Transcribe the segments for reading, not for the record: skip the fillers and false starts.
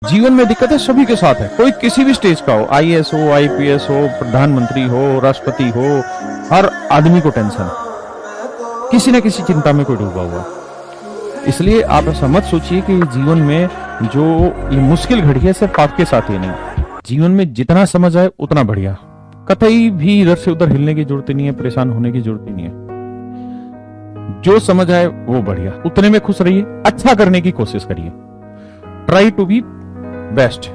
जीवन में दिक्कतें सभी के साथ है, कोई किसी भी स्टेज का हो, आईएएस हो, आईपीएस हो, प्रधानमंत्री हो, राष्ट्रपति हो, हर आदमी को टेंशन है, किसी न किसी चिंता में कोई डूबा हुआ। इसलिए आप ऐसा मत सोचिए कि जीवन में जो ये मुश्किल घड़ी है सिर्फ आपके साथ ही नहीं, जीवन में जितना समझ आए उतना बढ़िया, कतई भी इधर से उधर हिलने की जरूरत नहीं है, परेशान होने की जरूरत नहीं है। जो समझ आए वो बढ़िया, उतने में खुश रहिए, अच्छा करने की कोशिश करिए, try to be best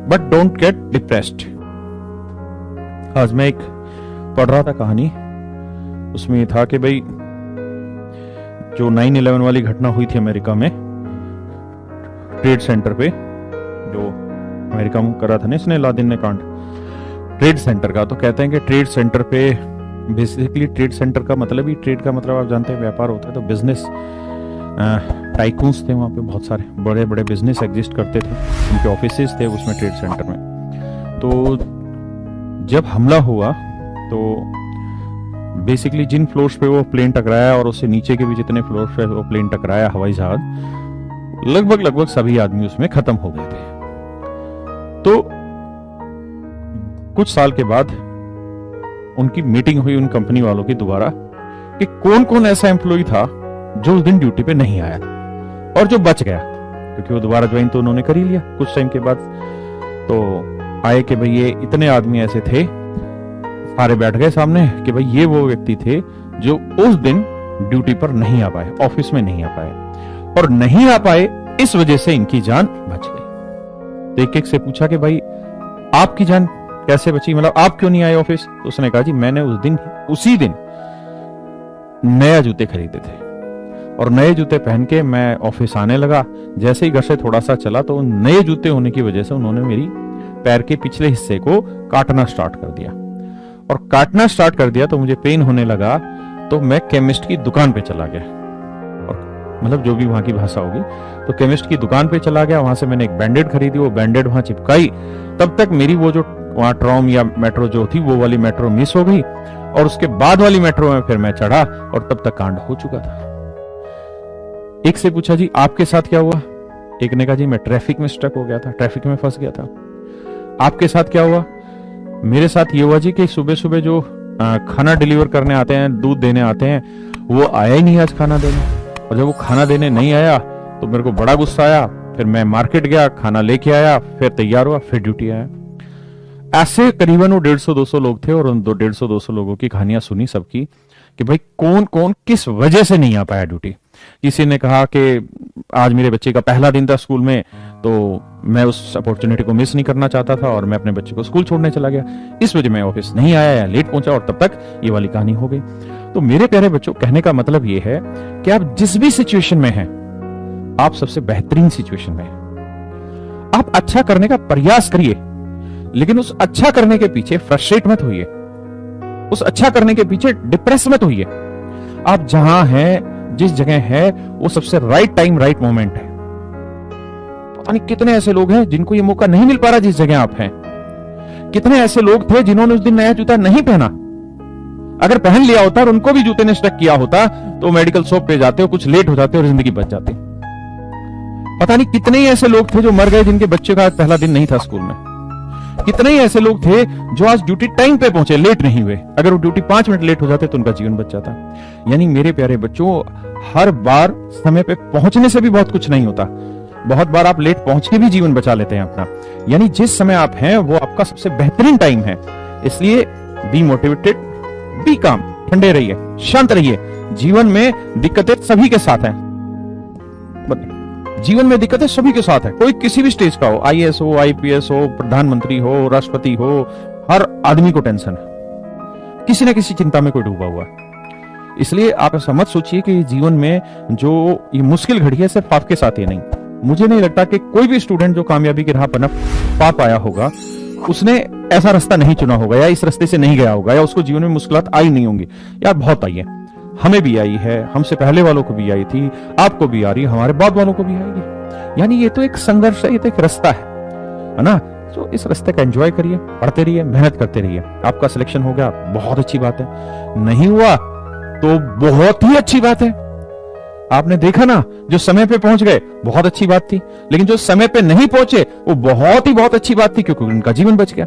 but don't get depressed. आज मैं एक पढ़ रहा था कहानी, उसमें ये था कि भाई जो 9/11 वाली घटना हुई थी अमेरिका में, ट्रेड सेंटर पे, जो अमेरिका में करा था ना इसने, लादेन ने कांड, ट्रेड सेंटर का। तो कहते हैं कि ट्रेड सेंटर पे बेसिकली, ट्रेड सेंटर का मतलब ही, ट्रेड का मतलब आप जानते हैं व्यापार होता है, तो बिजनेस टाइकून्स थे वहाँ पे, बहुत सारे बड़े बड़े बिजनेस एग्जिस्ट करते थे, उनके ऑफिसेज थे उसमें ट्रेड सेंटर में। तो जब हमला हुआ तो बेसिकली जिन फ्लोर्स पे वो प्लेन टकराया और उससे नीचे के भी जितने फ्लोर्स पे वो प्लेन टकराया, हवाई जहाज, लगभग सभी आदमी उसमें खत्म हो गए थे। तो कुछ साल के बाद उनकी मीटिंग हुई उन कंपनी वालों की दोबारा कि कौन कौन ऐसा एम्प्लॉय था जो उस दिन ड्यूटी पे नहीं आया और जो बच गया, क्योंकि वो दोबारा ज्वाइन तो उन्होंने कर ही लिया कुछ टाइम के बाद। तो आए कि भाई ये इतने आदमी ऐसे थे, सारे बैठ गए सामने कि भाई ये वो व्यक्ति थे जो उस दिन ड्यूटी पर नहीं आ पाए, ऑफिस में नहीं आ पाए, और नहीं आ पाए इस वजह से इनकी जान बच गई। तो एक एक से पूछा कि भाई आपकी जान कैसे बची, मतलब आप क्यों नहीं आए ऑफिस? तो उसने कहा जी मैंने उसी दिन नया जूते खरीदे थे और नए जूते पहन के मैं ऑफिस आने लगा। जैसे ही घर से थोड़ा सा चला तो नए जूते होने की वजह से उन्होंने मेरी पैर के पिछले हिस्से को काटना स्टार्ट कर दिया, और काटना स्टार्ट कर दिया तो मुझे पेन होने लगा। तो मैं केमिस्ट की दुकान पे चला गया, और मतलब जो भी वहां की भाषा होगी, तो केमिस्ट की दुकान पे चला गया, वहां से मैंने एक बैंडेड खरीदी, वो बैंडेड वहां चिपकाई। तब तक मेरी वो जो वहां ट्रॉम या मेट्रो जो थी वो वाली मेट्रो मिस हो गई, और उसके बाद वाली मेट्रो में फिर मैं चढ़ा, और तब तक कांड हो चुका था। एक से पूछा जी आपके साथ क्या हुआ? एक ने कहा जी मैं ट्रैफिक में स्टक हो गया था, ट्रैफिक में फंस गया था। आपके साथ क्या हुआ? मेरे साथ ये हुआ जी कि सुबह सुबह जो खाना डिलीवर करने आते हैं, दूध देने आते हैं, वो आया ही नहीं आज खाना देने, और जब वो खाना देने नहीं आया तो मेरे को बड़ा गुस्सा आया। फिर मैं मार्केट गया, खाना लेके आया, फिर तैयार हुआ, फिर ड्यूटी आया। ऐसे करीबन वो 150-200 लोग थे, और उन 150-200 लोगों की कहानियां सुनी सबकी कि भाई कौन कौन किस वजह से नहीं आ पाया ड्यूटी। किसी ने कहा कि आज मेरे बच्चे का पहला दिन था स्कूल में, तो मैं उस अपॉर्चुनिटी को मिस नहीं करना चाहता था और मैं अपने बच्चे को स्कूल छोड़ने चला गया, इस वजह मैं ऑफिस नहीं आया या लेट पहुंचा, और तब तक ये वाली कहानी हो गई। तो मेरे प्यारे बच्चों, कहने का मतलब ये है कि आप जिस भी सिचुएशन में हैं, आप सबसे बेहतरीन सिचुएशन में हैं। आप अच्छा करने का प्रयास करिए, लेकिन उस अच्छा करने के पीछे फ्रस्ट्रेट मत होइए, उस अच्छा करने के पीछे डिप्रेस मत होइए। आप जहां हैं, जिस जगह है, वो सबसे राइट टाइम, राइट मोमेंट है। पता नहीं कितने ऐसे लोग हैं जिनको ये मौका नहीं मिल पा रहा जिस जगह आप हैं। कितने ऐसे लोग थे जिन्होंने उस दिन नया जूता नहीं पहना, अगर पहन लिया होता और उनको भी जूते ने स्टक किया होता तो मेडिकल शॉप पे जाते हो, कुछ लेट हो जाते और जिंदगी बच जाती। पता नहीं कितने ही ऐसे लोग थे जो मर गए जिनके बच्चे का आज पहला दिन नहीं था स्कूल में। कितने ही ऐसे लोग थे जो आज ड्यूटी टाइम पे पहुंचे, लेट नहीं हुए। अगर वो ड्यूटी 5 मिनट लेट हो जाते तो उनका जीवन बच जाता। यानी मेरे प्यारे बच्चों, हर बार समय पे पहुंचने से भी बहुत कुछ नहीं होता, बहुत बार आप लेट पहुंच के भी जीवन बचा लेते हैं अपना। यानी जिस समय आप हैं वो आपका सबसे बेहतरीन टाइम है। इसलिए बी मोटिवेटेड, बी काम, ठंडे रहिए, शांत रहिए। जीवन में दिक्कतें सभी के साथ हैं, जीवन में दिक्कतें सभी के साथ है, कोई किसी भी स्टेज का हो, आईएएस हो, आईपीएस हो, प्रधानमंत्री हो, राष्ट्रपति हो, हर आदमी को टेंशन है, किसी न किसी चिंता में कोई डूबा हुआ है। इसलिए आप ऐसा मत सोचिए कि जीवन में जो ये मुश्किल घड़ी है सिर्फ आपके साथ ही नहीं। मुझे नहीं लगता कि कोई भी स्टूडेंट जो कामयाबी की राह पर पा पाया होगा, उसने ऐसा रास्ता नहीं चुना होगा, या इस रास्ते से नहीं गया होगा, या उसको जीवन में मुश्किलात आई नहीं होंगी। यार बहुत आई है, हमें भी आई है, हमसे पहले वालों को भी आई थी, आपको भी आ रही है, हमारे बाद वालों को भी आएगी। यानी ये तो एक संघर्ष है, ये तो एक रास्ता है ना। तो इस रास्ते का एंजॉय करिए, पढ़ते रहिए, मेहनत करते रहिए। आपका सिलेक्शन हो गया, बहुत अच्छी बात है, नहीं हुआ तो बहुत ही अच्छी बात है। आपने देखा ना, जो समय पे पहुंच गए बहुत अच्छी बात थी, लेकिन जो समय पे नहीं पहुंचे वो बहुत अच्छी बात थी, क्योंकि उनका जीवन बच गया।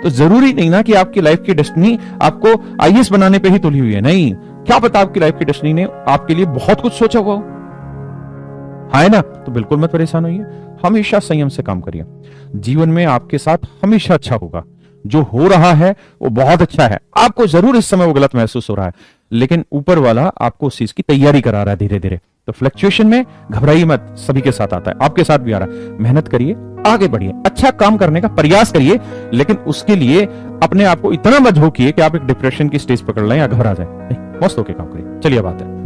तो जरूरी नहीं ना कि आपकी लाइफ की डेस्टिनी आपको आईएएस बनाने पे ही तुली हुई है, नहीं, क्या पता आपकी लाइफ की डेस्टिनी ने आपके लिए बहुत कुछ सोचा हुआ हो। है ना? तो बिल्कुल मत परेशान होइए, हमेशा संयम से काम करिए। जीवन में आपके साथ हमेशा अच्छा होगा। जो हो रहा है वो बहुत अच्छा है, आपको जरूर इस समय वो गलत महसूस हो रहा है, लेकिन ऊपर वाला आपको उस चीज की तैयारी करा रहा है धीरे धीरे। तो फ्लक्चुएशन में घबराइए मत, सभी के साथ आता है, आपके साथ भी आ रहा है। मेहनत करिए, आगे बढ़िए, अच्छा काम करने का प्रयास करिए, लेकिन उसके लिए अपने आप को इतना मत झोंकिए कि आप एक डिप्रेशन की स्टेज पकड़ लें या घबरा जाए। मस्त होकर काम करिए। चलिए बात है